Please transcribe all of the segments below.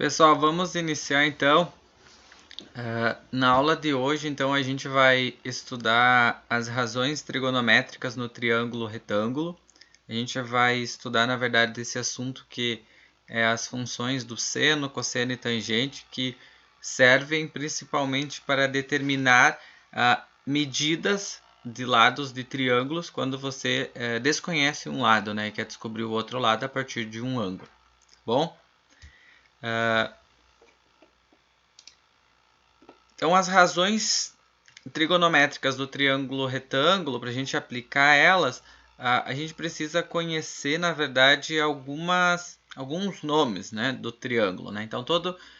Pessoal, vamos iniciar então. Na aula de hoje, então, a gente vai estudar as razões trigonométricas no triângulo retângulo. A gente vai estudar, na verdade, esse assunto que é as funções do seno, cosseno e tangente, que servem principalmente para determinar medidas de lados de triângulos quando você desconhece um lado, né, e quer descobrir o outro lado a partir de um ângulo. Bom? Então, as razões trigonométricas do triângulo retângulo, para a gente aplicar elas, a gente precisa conhecer, na verdade, alguns nomes, né, do triângulo, né? Então,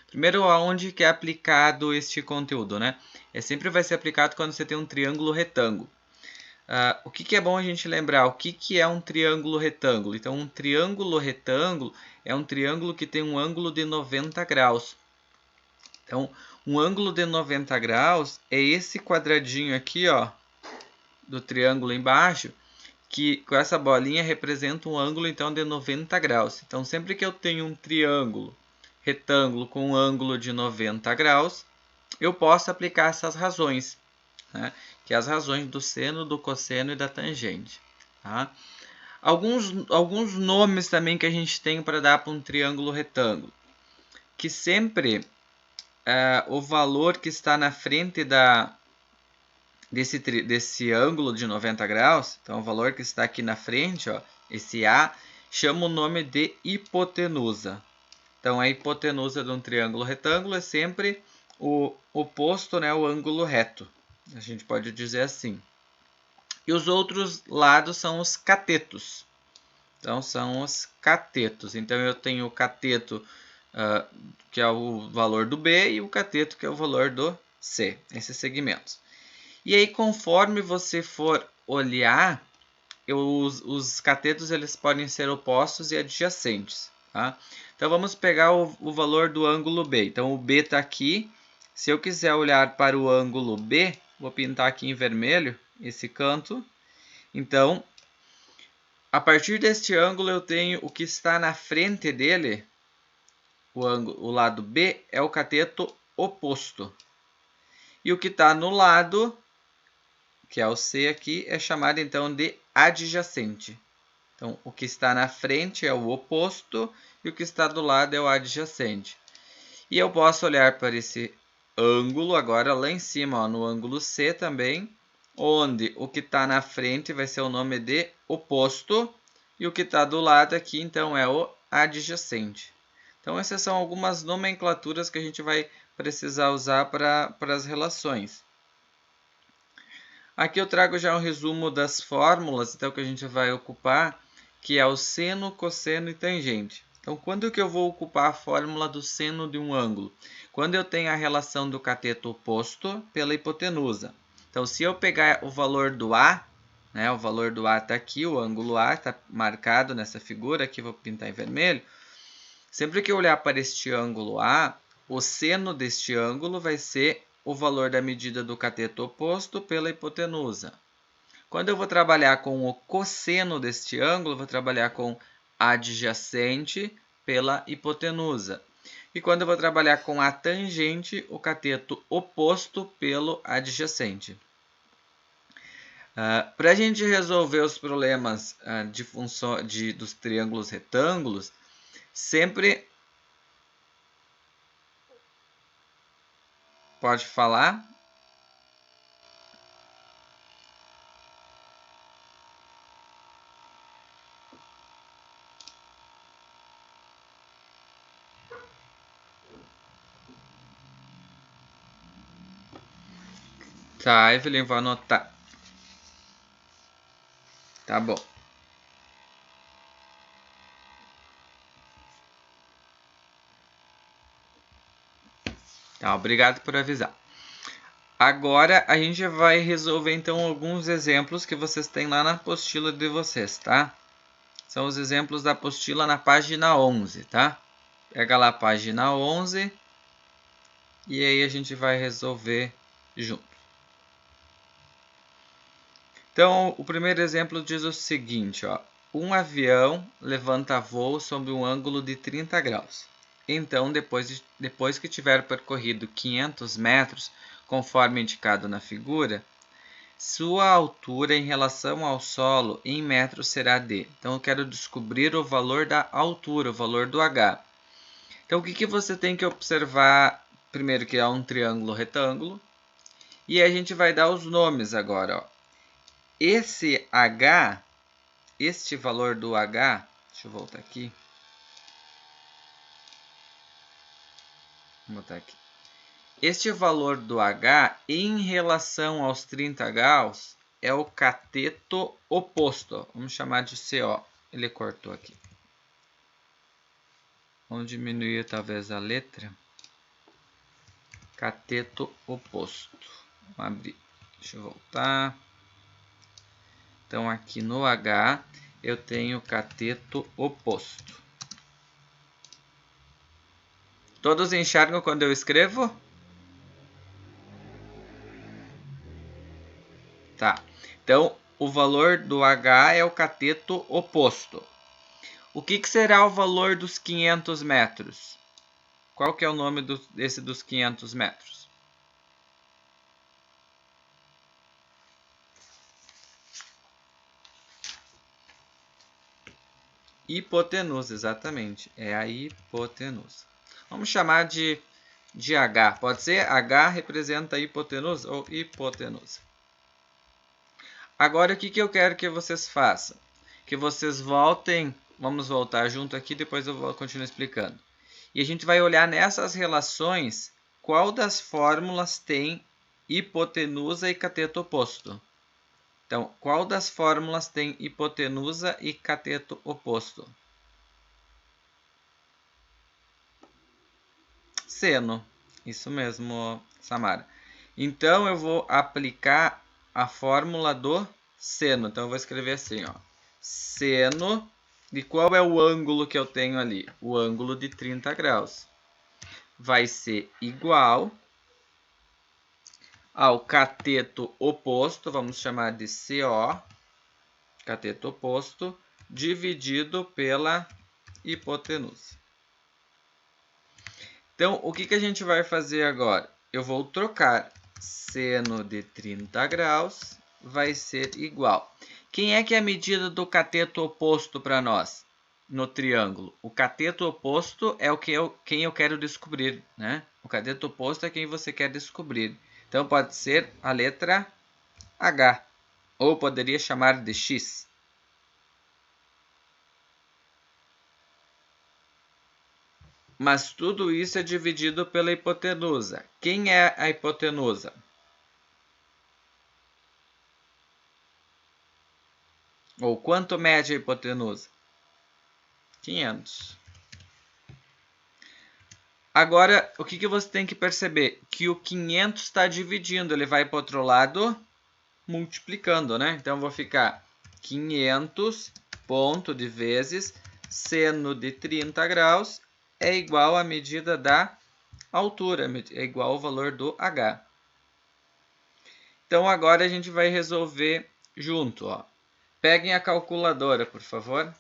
primeiro, aonde que é aplicado este conteúdo, né? Sempre vai ser aplicado quando você tem um triângulo retângulo. O que é bom a gente lembrar? O que é um triângulo retângulo? Então, um triângulo retângulo é um triângulo que tem um ângulo de 90 graus. Então, um ângulo de 90 graus é esse quadradinho aqui, ó, do triângulo embaixo, que com essa bolinha representa um ângulo então de 90 graus. Então, sempre que eu tenho um triângulo retângulo com um ângulo de 90 graus, eu posso aplicar essas razões, né? Que é as razões do seno, do cosseno e da tangente. Tá? Alguns nomes também que a gente tem para dar para um triângulo retângulo, que sempre o valor que está na frente desse ângulo de 90 graus, então o valor que está aqui na frente, ó, esse A, chama o nome de hipotenusa. Então a hipotenusa de um triângulo retângulo é sempre o oposto, né, o ângulo reto. A gente pode dizer assim. E os outros lados são os catetos. Então são os catetos. Então eu tenho o cateto que é o valor do B, e o cateto, que é o valor do C, esses segmentos. E aí, conforme você for olhar, os catetos eles podem ser opostos e adjacentes. Tá? Então, vamos pegar o valor do ângulo B. Então, o B está aqui. Se eu quiser olhar para o ângulo B, vou pintar aqui em vermelho esse canto. Então, a partir deste ângulo, eu tenho o que está na frente dele. O lado B é o cateto oposto. E o que está no lado, que é o C aqui, é chamado então de adjacente. Então, o que está na frente é o oposto e o que está do lado é o adjacente. E eu posso olhar para esse ângulo agora lá em cima, ó, no ângulo C também, onde o que está na frente vai ser o nome de oposto e o que está do lado aqui então é o adjacente. Então, essas são algumas nomenclaturas que a gente vai precisar usar para as relações. Aqui eu trago já um resumo das fórmulas então, que a gente vai ocupar, que é o seno, cosseno e tangente. Então, quando que eu vou ocupar a fórmula do seno de um ângulo? Quando eu tenho a relação do cateto oposto pela hipotenusa. Então, se eu pegar o valor do A, né, o valor do A está aqui, o ângulo A está marcado nessa figura, aqui vou pintar em vermelho. Sempre que eu olhar para este ângulo A, o seno deste ângulo vai ser o valor da medida do cateto oposto pela hipotenusa. Quando eu vou trabalhar com o cosseno deste ângulo, vou trabalhar com adjacente pela hipotenusa. E quando eu vou trabalhar com a tangente, o cateto oposto pelo adjacente. Para a gente resolver os problemas dos triângulos retângulos, sempre pode falar. Tá, Evelyn, vou anotar. Tá bom. Tá, obrigado por avisar. Agora a gente vai resolver então alguns exemplos que vocês têm lá na apostila de vocês, tá? São os exemplos da apostila na página 11, tá? Pega lá a página 11 e aí a gente vai resolver junto. Então, o primeiro exemplo diz o seguinte, ó. Um avião levanta voo sob um ângulo de 30 graus. Então, depois que tiver percorrido 500 metros, conforme indicado na figura, sua altura em relação ao solo em metros será d. Então, eu quero descobrir o valor da altura, o valor do h. Então, o que você tem que observar? Primeiro que é um triângulo retângulo. E a gente vai dar os nomes agora. Ó. Esse h, este valor do h, deixa eu voltar aqui. Vou botar aqui. Este valor do h em relação aos 30 graus é o cateto oposto. Vamos chamar de CO. Ele cortou aqui. Vamos diminuir talvez a letra. Cateto oposto. Vamos abrir. Deixa eu voltar. Então, aqui no H, eu tenho cateto oposto. Todos enxergam quando eu escrevo? Tá. Então, o valor do H é o cateto oposto. O que será o valor dos 500 metros? Qual que é o nome desse dos 500 metros? Hipotenusa, exatamente. É a hipotenusa. Vamos chamar de H. Pode ser? H representa a hipotenusa ou hipotenusa. Agora, o que eu quero que vocês façam? Que vocês voltem, vamos voltar junto aqui, depois eu vou continuar explicando. E a gente vai olhar nessas relações, qual das fórmulas tem hipotenusa e cateto oposto. Então, qual das fórmulas tem hipotenusa e cateto oposto? Seno. Isso mesmo, Samara. Então, eu vou aplicar a fórmula do seno. Então, eu vou escrever assim, ó. Seno, e qual é o ângulo que eu tenho ali? O ângulo de 30 graus. Vai ser igual ao cateto oposto, vamos chamar de CO, cateto oposto, dividido pela hipotenusa. Então, o que a gente vai fazer agora? Eu vou trocar seno de 30 graus, vai ser igual. Quem é que é a medida do cateto oposto para nós no triângulo? O cateto oposto é quem eu quero descobrir, né? O cateto oposto é quem você quer descobrir. Então, pode ser a letra H, ou poderia chamar de X. Mas tudo isso é dividido pela hipotenusa. Quem é a hipotenusa? Ou quanto mede a hipotenusa? 500. Agora, o que você tem que perceber? Que o 500 está dividindo, ele vai para o outro lado multiplicando, né? Então, vou ficar 500 ponto de vezes seno de 30 graus é igual à medida da altura, é igual ao valor do H. Então, agora a gente vai resolver junto, ó. Peguem a calculadora, por favor.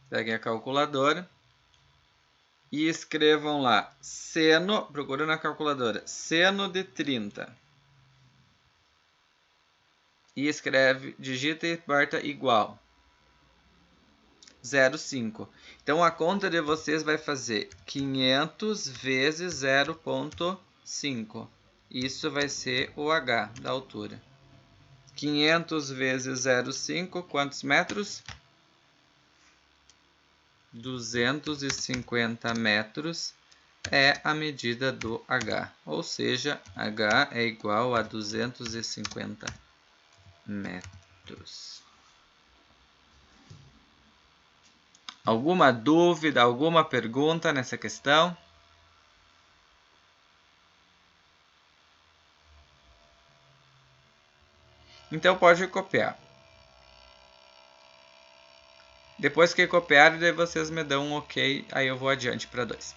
Peguem a calculadora e escrevam lá seno, procura na calculadora, seno de 30. E escreve, digita e porta igual 0,5. Então, a conta de vocês vai fazer 500 vezes 0,5. Isso vai ser o H da altura. 500 vezes 0,5, quantos metros? 250 metros é a medida do H, ou seja, H é igual a 250 metros. Alguma dúvida, alguma pergunta nessa questão? Então pode copiar. Depois que copiar, daí vocês me dão um ok, aí eu vou adiante para 2.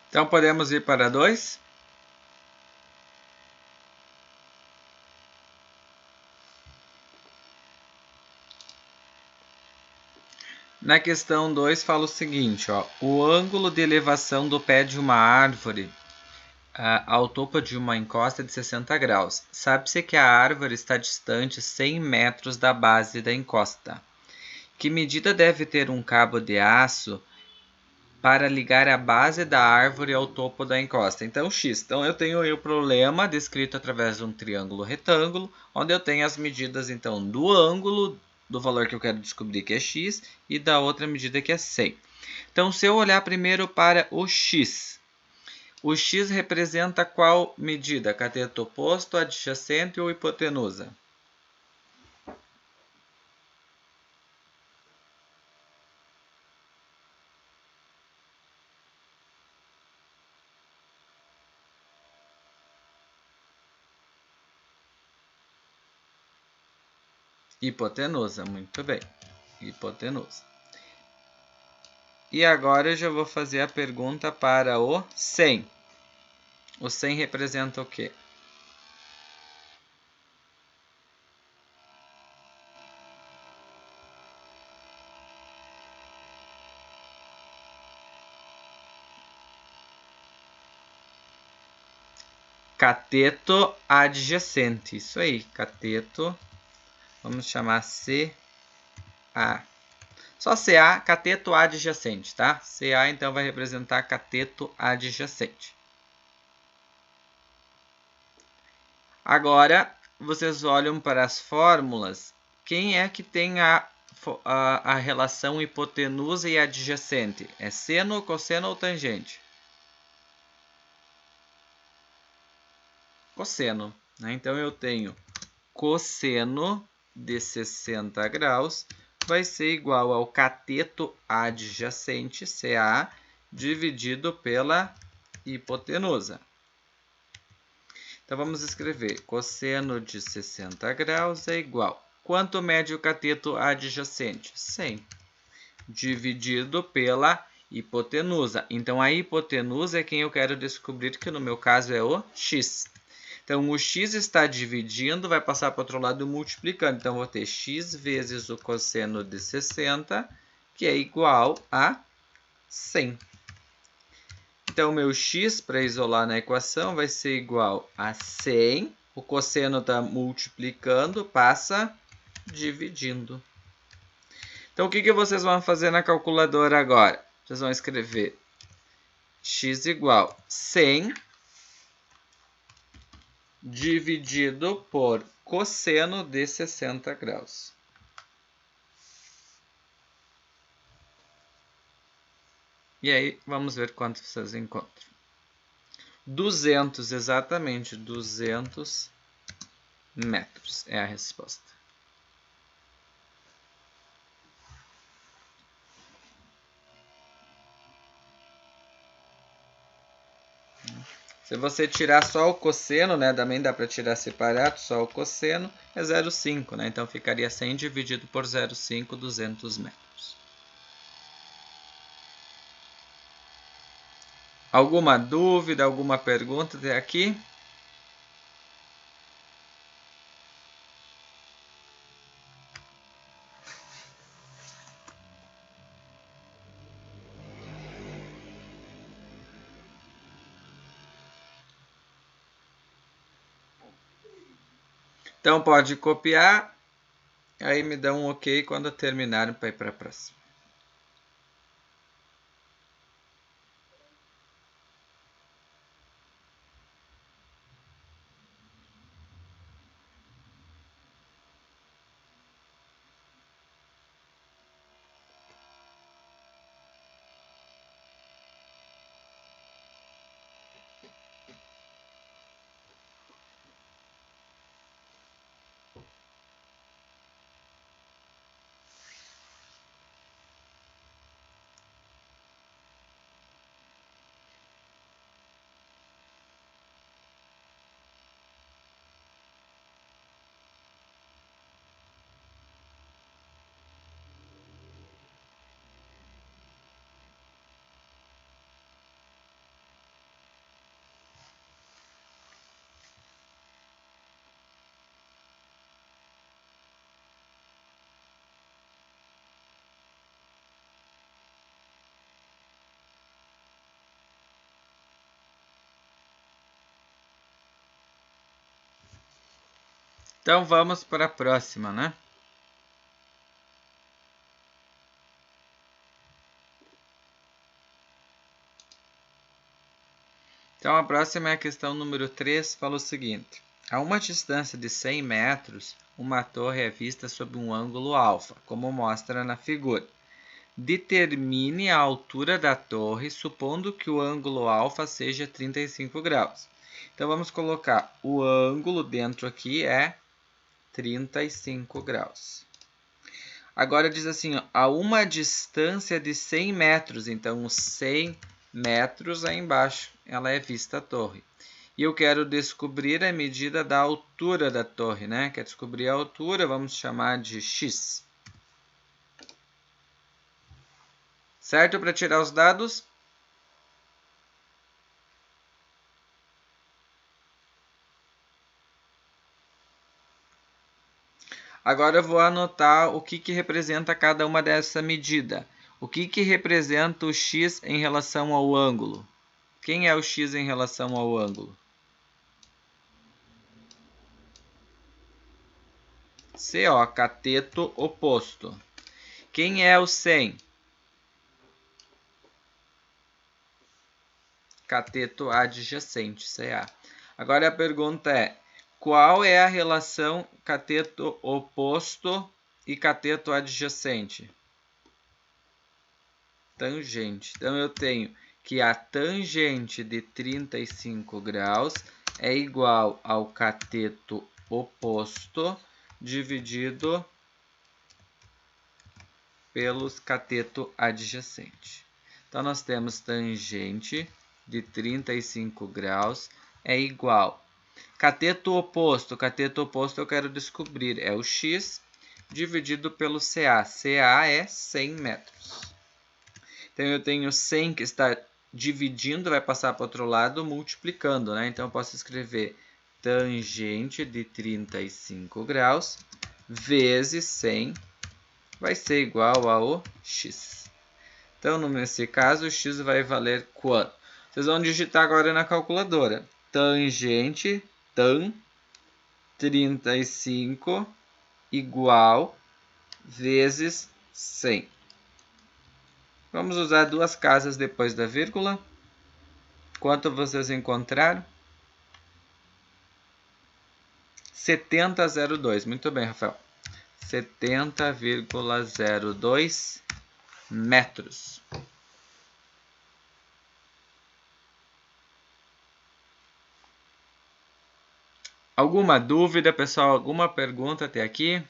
Então, podemos ir para 2. Na questão 2 fala o seguinte, ó, o ângulo de elevação do pé de uma árvore ao topo de uma encosta é de 60 graus. Sabe-se que a árvore está distante 100 metros da base da encosta. Que medida deve ter um cabo de aço para ligar a base da árvore ao topo da encosta? Então, x. Então, eu tenho aí o problema descrito através de um triângulo retângulo, onde eu tenho as medidas, então, do ângulo, do valor que eu quero descobrir, que é x, e da outra medida, que é 100. Então, se eu olhar primeiro para o x representa qual medida? Cateto oposto, adjacente ou hipotenusa? Hipotenusa, muito bem. Hipotenusa. E agora eu já vou fazer a pergunta para o 100. O 100 representa o quê? Cateto adjacente. Isso aí, cateto. Vamos chamar CA. Só CA, cateto adjacente, tá? CA, então, vai representar cateto adjacente. Agora, vocês olham para as fórmulas. Quem é que tem a relação hipotenusa e adjacente? É seno, cosseno ou tangente? Cosseno. Né? Então, eu tenho cosseno de 60 graus vai ser igual ao cateto adjacente, CA, dividido pela hipotenusa. Então, vamos escrever cosseno de 60 graus é igual. Quanto mede o cateto adjacente? 100. Dividido pela hipotenusa. Então, a hipotenusa é quem eu quero descobrir, que no meu caso é o x. Então, o x está dividindo, vai passar para o outro lado multiplicando. Então, vou ter x vezes o cosseno de 60, que é igual a 100. Então, o meu x, para isolar na equação, vai ser igual a 100. O cosseno está multiplicando, passa dividindo. Então, o que vocês vão fazer na calculadora agora? Vocês vão escrever x igual 100 dividido por cosseno de 60 graus. E aí, vamos ver quanto vocês encontram. 200, exatamente, 200 metros é a resposta. Se você tirar só o cosseno, né, também dá para tirar separado, só o cosseno, é 0,5, né? Então, ficaria 100 dividido por 0,5, 200 metros. Alguma dúvida, alguma pergunta até aqui? Então, pode copiar, aí me dá um ok quando terminarem para ir para a próxima. Então vamos para a próxima, né? Então a próxima é a questão número 3, fala o seguinte. A uma distância de 100 metros, uma torre é vista sob um ângulo alfa, como mostra na figura. Determine a altura da torre, supondo que o ângulo alfa seja 35 graus. Então vamos colocar o ângulo dentro aqui é 35 graus. Agora diz assim, ó, a uma distância de 100 metros, então os 100 metros aí embaixo, ela é vista a torre. E eu quero descobrir a medida da altura da torre, né? Quer descobrir a altura, vamos chamar de x. Certo? Para tirar os dados. Agora eu vou anotar o que representa cada uma dessa medida. O que representa o x em relação ao ângulo? Quem é o x em relação ao ângulo? CO, cateto oposto. Quem é o 100? Cateto adjacente, CA. Agora a pergunta é, qual é a relação cateto oposto e cateto adjacente? Tangente. Então eu tenho que a tangente de 35 graus é igual ao cateto oposto dividido pelos cateto adjacente. Então nós temos tangente de 35 graus é igual. Cateto oposto eu quero descobrir, é o x dividido pelo CA. CA é 100 metros. Então eu tenho 100 que está dividindo, vai passar para o outro lado, multiplicando, né? Então eu posso escrever tangente de 35 graus vezes 100 vai ser igual ao x. Então, nesse caso, o x vai valer quanto? Vocês vão digitar agora na calculadora. Tangente, tan, 35 igual vezes 100. Vamos usar duas casas depois da vírgula. Quanto vocês encontraram? 70,02. Muito bem, Rafael. 70,02 metros. Alguma dúvida, pessoal? Alguma pergunta até aqui?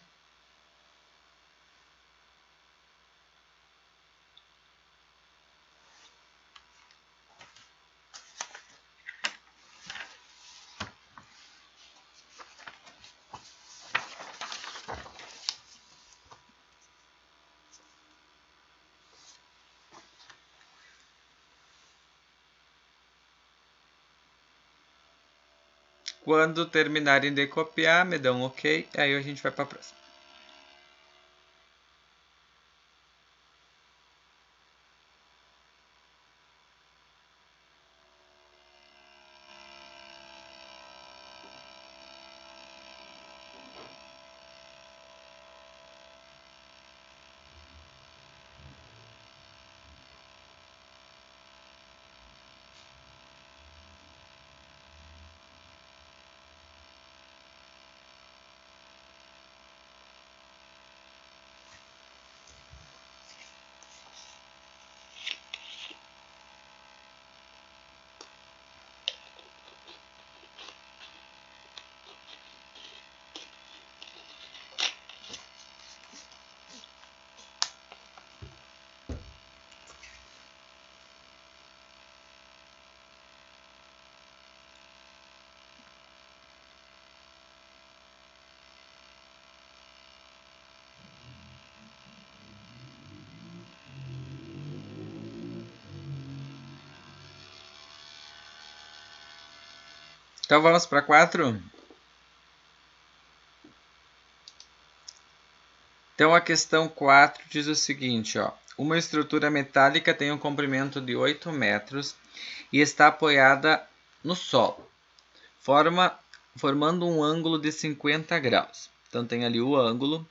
Quando terminarem de copiar, me dão um OK, aí a gente vai para a próxima. Então vamos para 4. Então a questão 4 diz o seguinte, ó. Uma estrutura metálica tem um comprimento de 8 metros e está apoiada no solo. Forma formando um ângulo de 50 graus. Então tem ali o ângulo.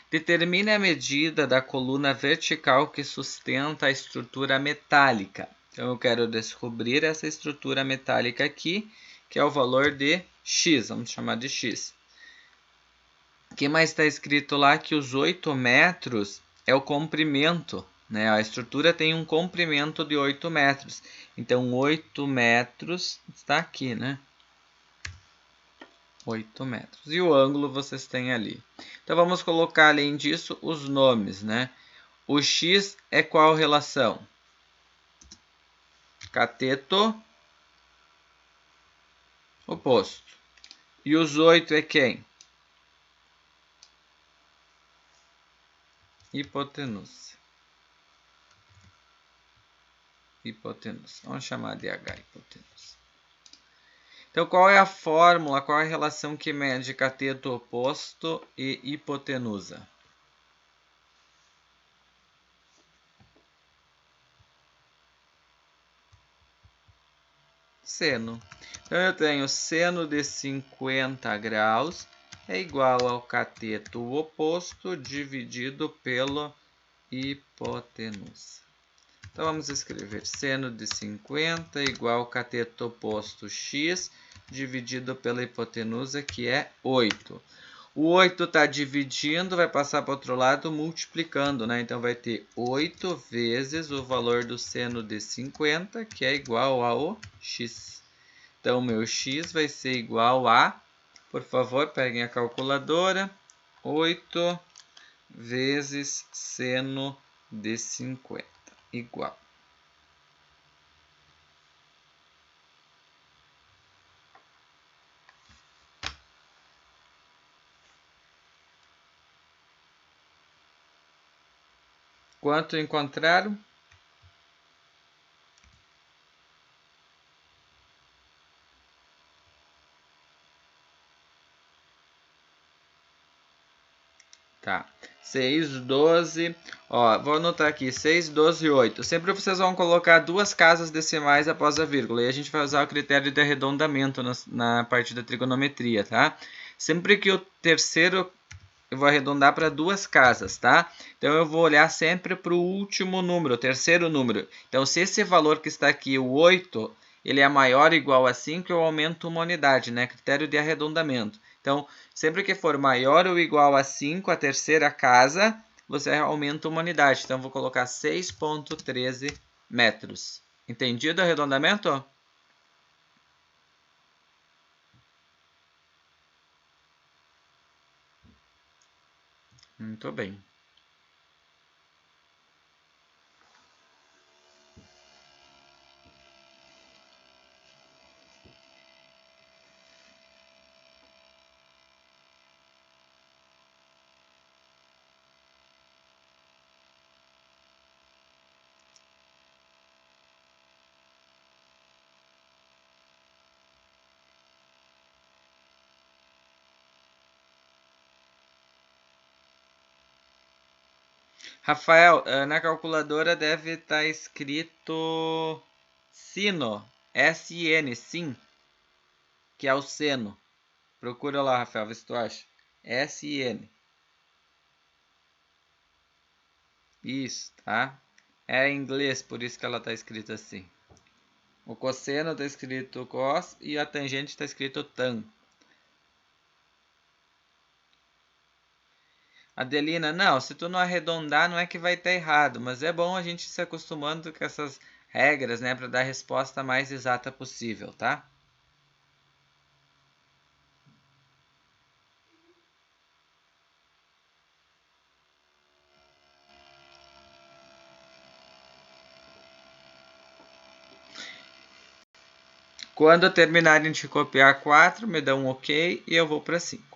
Determine a medida da coluna vertical que sustenta a estrutura metálica. Então eu quero descobrir essa estrutura metálica aqui, que é o valor de x, vamos chamar de x. O que mais está escrito lá? Que os 8 metros é o comprimento, né? A estrutura tem um comprimento de 8 metros. Então 8 metros está aqui, né? 8 metros. E o ângulo vocês têm ali. Então vamos colocar, além disso, os nomes, né? O x é qual relação? Cateto oposto. E os 8 é quem? Hipotenusa. Hipotenusa. Vamos chamar de H hipotenusa. Então, qual é a fórmula, qual é a relação que mede cateto oposto e hipotenusa? Seno. Então, eu tenho seno de 50 graus é igual ao cateto oposto dividido pelo hipotenusa. Então, vamos escrever seno de 50 igual ao cateto oposto x dividido pela hipotenusa, que é 8. O 8 está dividindo, vai passar para o outro lado multiplicando, né? Então, vai ter 8 vezes o valor do seno de 50, que é igual ao x. Então, meu x vai ser igual a, por favor, peguem a calculadora, 8 vezes seno de 50, igual. Quanto encontraram? Tá. 6, 12. Ó, vou anotar aqui. 6, 12 e 8. Sempre vocês vão colocar duas casas decimais após a vírgula. E a gente vai usar o critério de arredondamento na parte da trigonometria, tá? Sempre que o terceiro... Eu vou arredondar para duas casas, tá? Então, eu vou olhar sempre para o último número, o terceiro número. Então, se esse valor que está aqui, o 8, ele é maior ou igual a 5, eu aumento uma unidade, né? Critério de arredondamento. Então, sempre que for maior ou igual a 5, a terceira casa, você aumenta uma unidade. Então, eu vou colocar 6,13 metros. Entendido o arredondamento? Muito bem. Rafael, na calculadora deve estar escrito sino, S-I-N, sim, que é o seno. Procura lá, Rafael, vê se tu acha. S-I-N. Isso, tá? É em inglês, por isso que ela está escrita assim. O cosseno está escrito cos e a tangente está escrito tan. Adelina, não, se tu não arredondar, não é que vai estar errado, mas é bom a gente se acostumando com essas regras, né, para dar a resposta mais exata possível, tá? Quando terminarem de copiar 4, me dão um OK e eu vou para 5.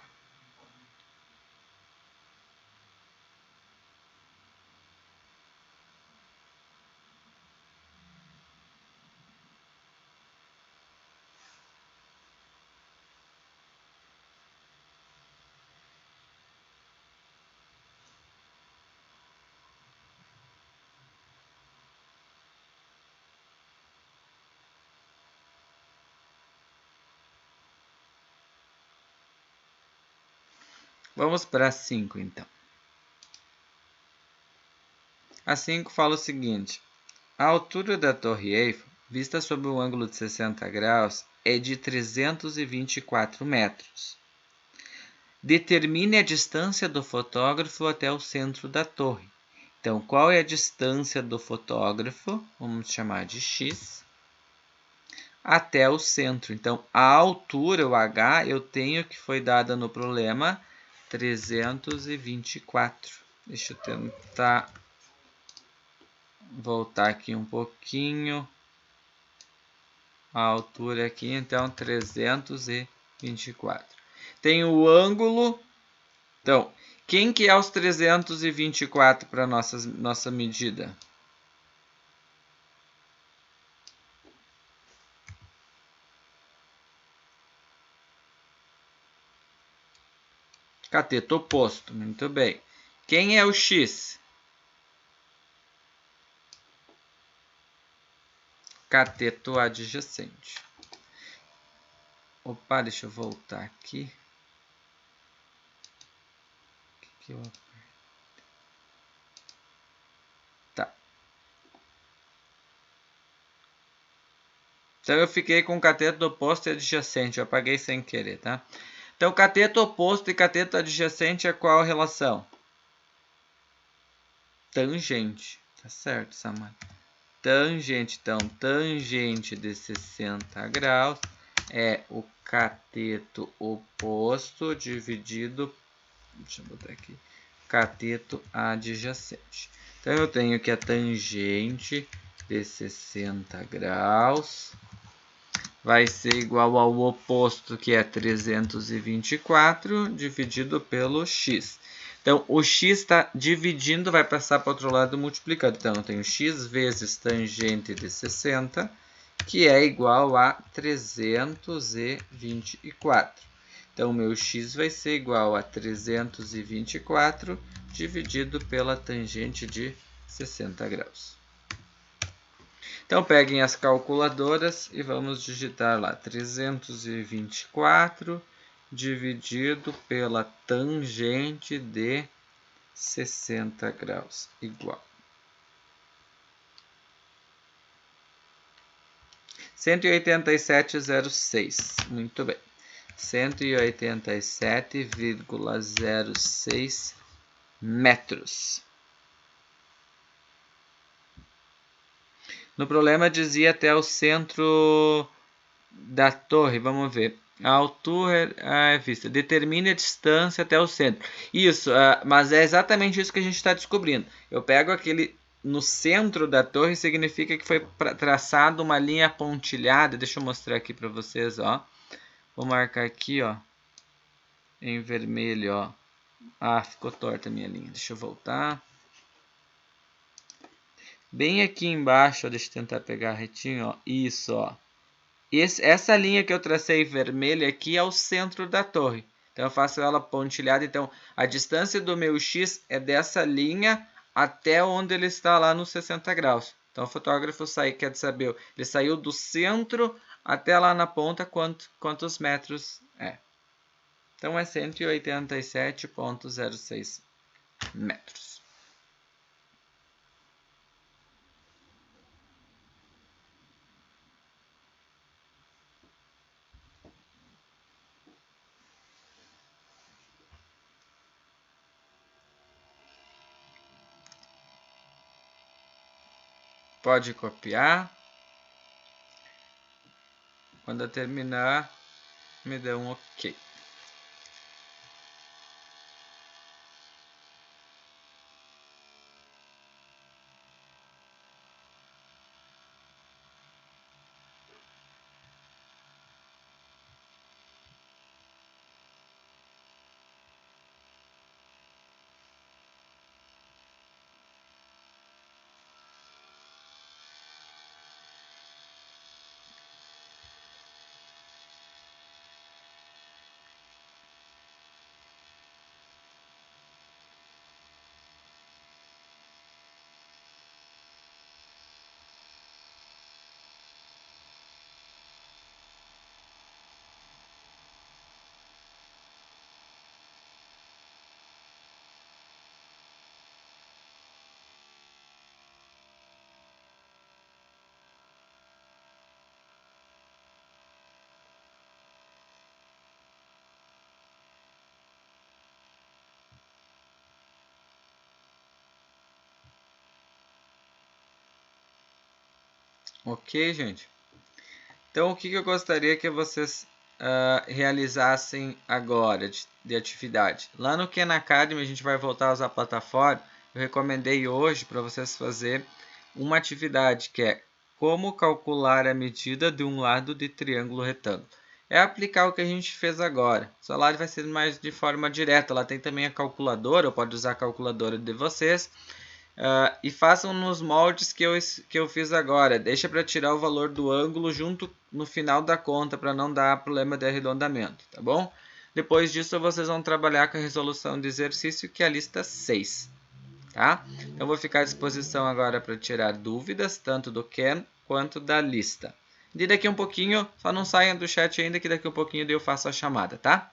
Vamos para a 5, então. A 5 fala o seguinte: a altura da Torre Eiffel, vista sob um ângulo de 60 graus, é de 324 metros. Determine a distância do fotógrafo até o centro da torre. Então, qual é a distância do fotógrafo? Vamos chamar de x. Até o centro. Então, a altura, o h, eu tenho que foi dada no problema 324. Deixa eu tentar voltar aqui um pouquinho. A altura aqui, então, 324. Tem o ângulo. Então, quem que é os 324 para nossa medida? Cateto oposto, muito bem. Quem é o x? Cateto adjacente. Opa, deixa eu voltar aqui. Tá. Então eu fiquei com cateto oposto e adjacente. Eu apaguei sem querer, tá? Então, cateto oposto e cateto adjacente é qual relação? Tangente. Tá certo, Samara? Tangente. Então, tangente de 60 graus é o cateto oposto dividido... Deixa eu botar aqui. Cateto adjacente. Então, eu tenho que a tangente de 60 graus vai ser igual ao oposto, que é 324, dividido pelo x. Então, o x está dividindo, vai passar para o outro lado multiplicando. Então, eu tenho x vezes tangente de 60, que é igual a 324. Então, o meu x vai ser igual a 324 dividido pela tangente de 60 graus. Então, peguem as calculadoras e vamos digitar lá 324 dividido pela tangente de 60 graus, igual 187,06. Muito bem. 187,06 metros. No problema dizia até o centro da torre. Vamos ver. A altura é vista. Determine a distância até o centro. Isso, mas é exatamente isso que a gente está descobrindo. Eu pego aquele no centro da torre, significa que foi traçado uma linha pontilhada. Deixa eu mostrar aqui para vocês, ó. Vou marcar aqui, ó, em vermelho, ó. Ah, ficou torta a minha linha. Deixa eu voltar. Bem aqui embaixo, ó, deixa eu tentar pegar retinho, ó. Isso, ó. Essa linha que eu tracei vermelha aqui é o centro da torre. Então, eu faço ela pontilhada. Então, a distância do meu x é dessa linha até onde ele está lá nos 60 graus. Então, o fotógrafo quer saber, ele saiu do centro até lá na ponta, quantos metros é. Então, é 187,06 metros. Pode copiar. Quando eu terminar, me dê um OK. Ok, gente? Então, o que eu gostaria que vocês realizassem agora de atividade? Lá no Khan Academy, a gente vai voltar a usar a plataforma. Eu recomendei hoje para vocês fazer uma atividade que é como calcular a medida de um lado de triângulo retângulo. É aplicar o que a gente fez agora, só lá vai ser mais de forma direta. Lá tem também a calculadora, ou pode usar a calculadora de vocês. E façam nos moldes que eu fiz agora. Deixa para tirar o valor do ângulo junto no final da conta, para não dar problema de arredondamento, tá bom? Depois disso, vocês vão trabalhar com a resolução de exercício, que é a lista 6. Tá? Então, vou ficar à disposição agora para tirar dúvidas, tanto do Khan quanto da lista. E daqui um pouquinho, só não saiam do chat ainda, que daqui um pouquinho eu faço a chamada, tá?